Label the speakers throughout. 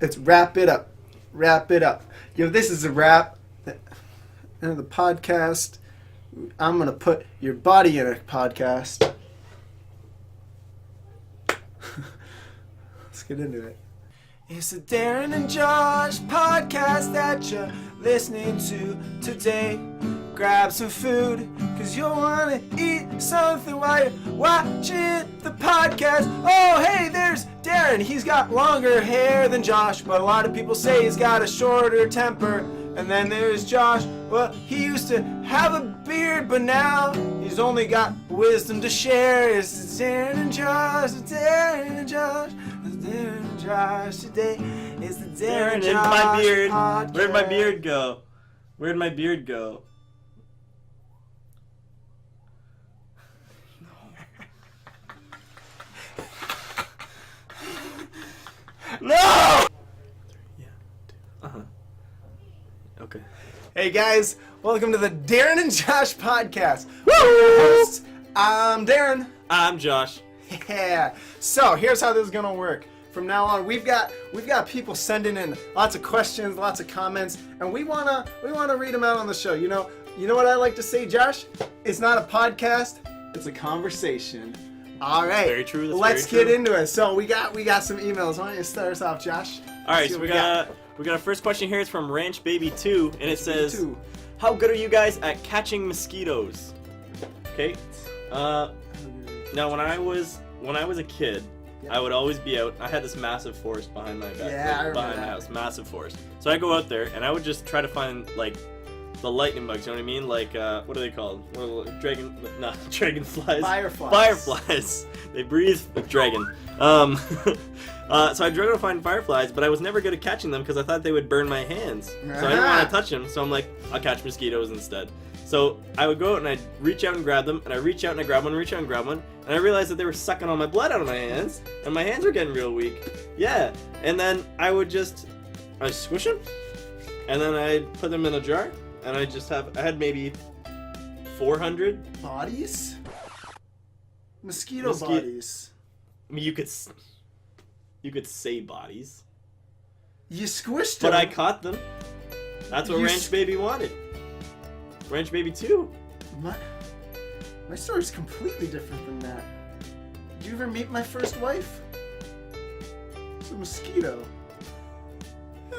Speaker 1: It's wrap it up. Wrap it up. This is a wrap. End of the podcast. I'm going to put your body in a podcast. Let's get into it. It's the Darren and Josh podcast that you're listening to today. Grab some food, cause you'll want to eat something while you're watching the podcast. Oh, hey, there's Darren. He's got longer hair than Josh, but a lot of people say he's got a shorter temper. And then there's Josh. Well, he used to have a beard, but now he's only got wisdom to share. It's Darren and Josh, it's Darren and Josh, it's Darren and Josh today. It's the Darren and Josh
Speaker 2: my beard.
Speaker 1: podcast.
Speaker 2: Where'd my beard go? Where'd my beard go? No! Yeah. Okay.
Speaker 1: Hey guys, welcome to the Darren and Josh podcast. Woo! Hosts, I'm Darren.
Speaker 2: I'm Josh.
Speaker 1: Yeah. So here's how this is gonna work. From now on, we've got people sending in lots of questions, lots of comments, and we wanna read them out on the show. You know what I like to say, Josh? It's not a podcast; it's a conversation. All right.
Speaker 2: Very true.
Speaker 1: Let's get into it. So we got some emails. Why don't you start us off, Josh?
Speaker 2: All right. So we got our first question here. It's from Ranch Baby 2, and it says, "How good are you guys at catching mosquitoes?" Okay. Now when I was a kid, I would always be out. I had this massive forest behind my back, behind my house, massive forest. So I go out there and I would just try to find like the lightning bugs. You know what I mean? Like what are they called? Dragonflies. Fireflies. They breathe with dragon. So I tried to find fireflies, but I was never good at catching them because I thought they would burn my hands. So I didn't want to touch them. So I'm like, I'll catch mosquitoes instead. So I would go out and I'd reach out and grab them, and I reach out and I grab one, reach out and grab one, and I realized that they were sucking all my blood out of my hands, and my hands were getting real weak. Yeah, and then I squish them, and then I'd put them in a jar, and I had maybe 400
Speaker 1: bodies. Mosquito bodies.
Speaker 2: I mean, you could say bodies.
Speaker 1: You squished them.
Speaker 2: But I caught them. That's what Ranch Baby wanted. Ranch Baby 2.
Speaker 1: My story's completely different than that. Did you ever meet my first wife? It's a mosquito.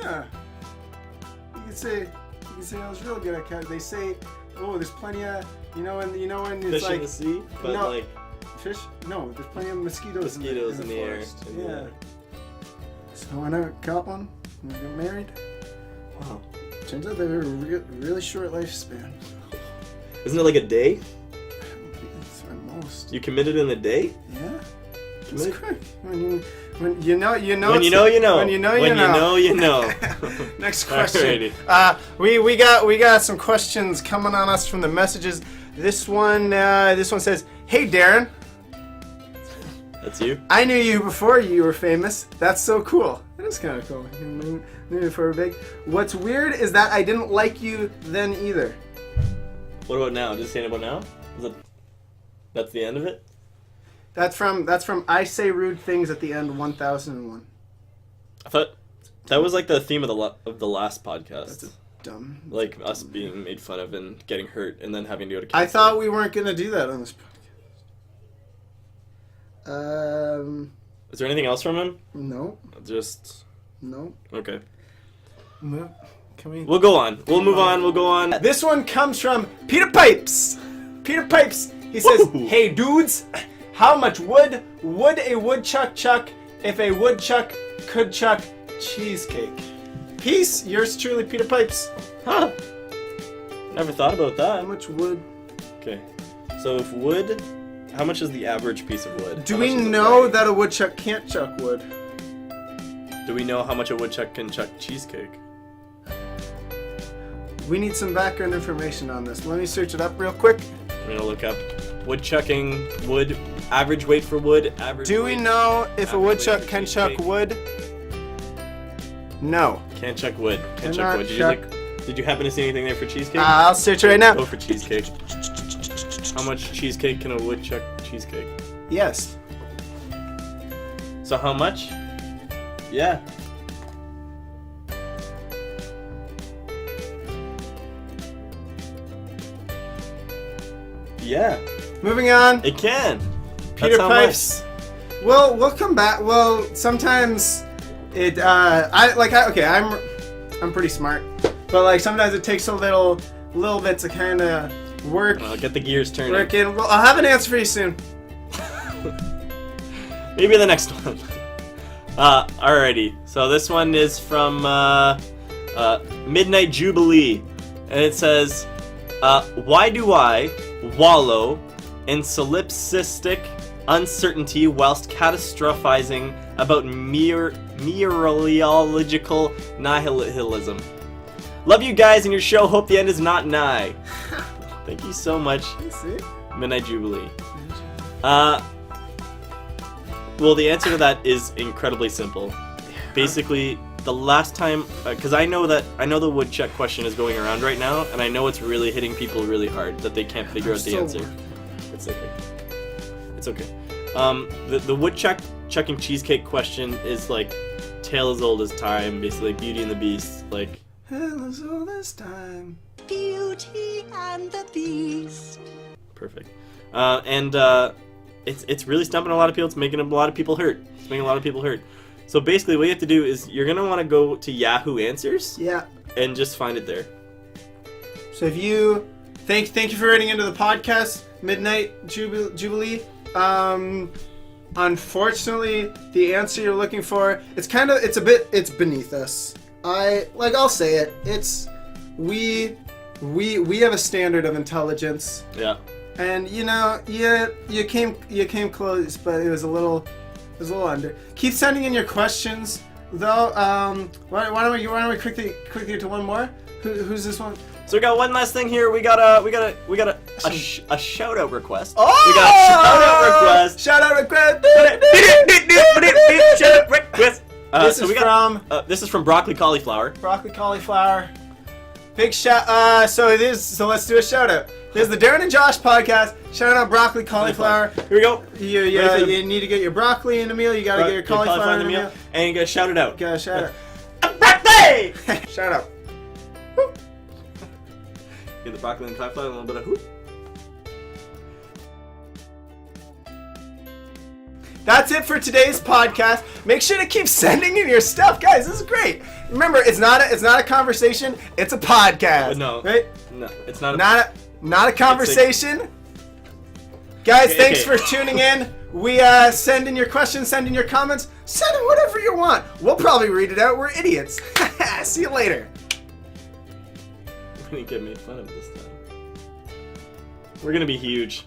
Speaker 1: Yeah. You could say I was real good at catching. They say, oh, there's plenty of when it's
Speaker 2: fish
Speaker 1: like
Speaker 2: in the sea, but
Speaker 1: no,
Speaker 2: like
Speaker 1: fish. No, there's plenty of mosquitoes in the
Speaker 2: air.
Speaker 1: Forest. Yeah. So when I caught one, and I got married.
Speaker 2: Wow.
Speaker 1: Turns out they have a really short lifespan.
Speaker 2: Isn't it like a day?
Speaker 1: It's at most.
Speaker 2: You committed in a day?
Speaker 1: Yeah. It's quick. When you know.
Speaker 2: When you know.
Speaker 1: Next question. We got some questions coming on us from the messages. This one says, "Hey Darren."
Speaker 2: That's you?
Speaker 1: I knew you before you were famous. That's so cool. That is kind of cool. Knew you before we're big. What's weird is that I didn't like you then either.
Speaker 2: What about now? Just saying about now? That's the end of it?
Speaker 1: That's from I Say Rude Things at the End 1001.
Speaker 2: I thought that was like the theme of the last podcast.
Speaker 1: That's dumb.
Speaker 2: Like us being made fun of and getting hurt and then having to go to
Speaker 1: I
Speaker 2: cancel.
Speaker 1: thought we weren't going to do that on this podcast.
Speaker 2: Is there anything else from him?
Speaker 1: No. No.
Speaker 2: Okay.
Speaker 1: No.
Speaker 2: We'll go on. We'll move on. We'll go on.
Speaker 1: This one comes from Peter Pipes. Peter Pipes. He says,
Speaker 2: Woo!
Speaker 1: "Hey dudes, how much wood would a woodchuck chuck if a woodchuck could chuck cheesecake?" Peace. Yours truly, Peter Pipes.
Speaker 2: Huh. Never thought about
Speaker 1: How
Speaker 2: that.
Speaker 1: much wood?
Speaker 2: Okay. So if wood, how much is the average piece of wood?
Speaker 1: Do we know that a woodchuck can't chuck wood?
Speaker 2: Do we know how much a woodchuck can chuck cheesecake?
Speaker 1: We need some background information on this. Let me search it up real quick.
Speaker 2: I'm gonna look up woodchucking, wood, average weight for wood, average
Speaker 1: Do we
Speaker 2: weight-
Speaker 1: know if a
Speaker 2: average
Speaker 1: woodchuck
Speaker 2: weight for
Speaker 1: can chuck
Speaker 2: cheesecake.
Speaker 1: wood? No.
Speaker 2: Can't chuck wood. Can't
Speaker 1: Cannot
Speaker 2: chuck wood. Did you happen to see anything there for cheesecake?
Speaker 1: I'll search it right now.
Speaker 2: Go for cheesecake. How much cheesecake can a woodchuck cheesecake?
Speaker 1: Yes.
Speaker 2: So how much? Yeah. Yeah.
Speaker 1: Moving on.
Speaker 2: It can.
Speaker 1: Peter
Speaker 2: That's how
Speaker 1: Pipes. Well, we'll come back. Well, sometimes it. I'm pretty smart, but like sometimes it takes a little bit to kind of work.
Speaker 2: I'll get the gears turning.
Speaker 1: Working. Well, I'll have an answer for you soon.
Speaker 2: Maybe the next one. Alrighty. So this one is from Midnight Jubilee, and it says, "Why do I wallow in solipsistic uncertainty whilst catastrophizing about meteorological nihilism? Love you guys and your show. Hope the end is not nigh." Thank you so much, Midnight Jubilee. Well, the answer to that is incredibly simple. Basically, the last time, because I know the woodchuck question is going around right now, and I know it's really hitting people really hard that they can't figure out the answer. It's okay. It's okay. The woodchuck chucking cheesecake question is like tale as old as time, basically Beauty and the Beast, like.
Speaker 1: Tale as old as time.
Speaker 3: Beauty and the Beast.
Speaker 2: Perfect. It's really stumping a lot of people. It's making a lot of people hurt. So basically, what you have to do is you're gonna want to go to Yahoo Answers.
Speaker 1: Yeah.
Speaker 2: And just find it there.
Speaker 1: So if you thank you for writing into the podcast, Midnight Jubilee. Unfortunately, the answer you're looking for, it's beneath us. I'll say it. We have a standard of intelligence.
Speaker 2: Yeah.
Speaker 1: And you came close, but it was a little under. Keep sending in your questions, though. Why don't we quickly to one more? Who's this one?
Speaker 2: So we got one last thing here. We got a shout out request.
Speaker 1: Oh!
Speaker 2: We got a shout out request. This is from Broccoli Cauliflower.
Speaker 1: Broccoli Cauliflower. Big shout. So let's do a shout out. This is the Darren and Josh podcast. Shout out Broccoli Cauliflower.
Speaker 2: Here we go.
Speaker 1: You need to get your broccoli in a meal. You gotta get your cauliflower in a meal.
Speaker 2: And you gotta shout it out.
Speaker 1: Shout out.
Speaker 2: Broccoli!
Speaker 1: Shout out.
Speaker 2: Get the broccoli and cauliflower, a little bit of whoop.
Speaker 1: That's it for today's podcast. Make sure to keep sending in your stuff, guys. This is great. Remember, it's not a conversation. It's a podcast.
Speaker 2: No,
Speaker 1: right?
Speaker 2: No, it's not.
Speaker 1: Not a conversation. Guys, thanks for tuning in. We send in your questions, send in your comments, send in whatever you want. We'll probably read it out. We're idiots. See you later.
Speaker 2: You're gonna get made fun of this time. We're gonna be huge.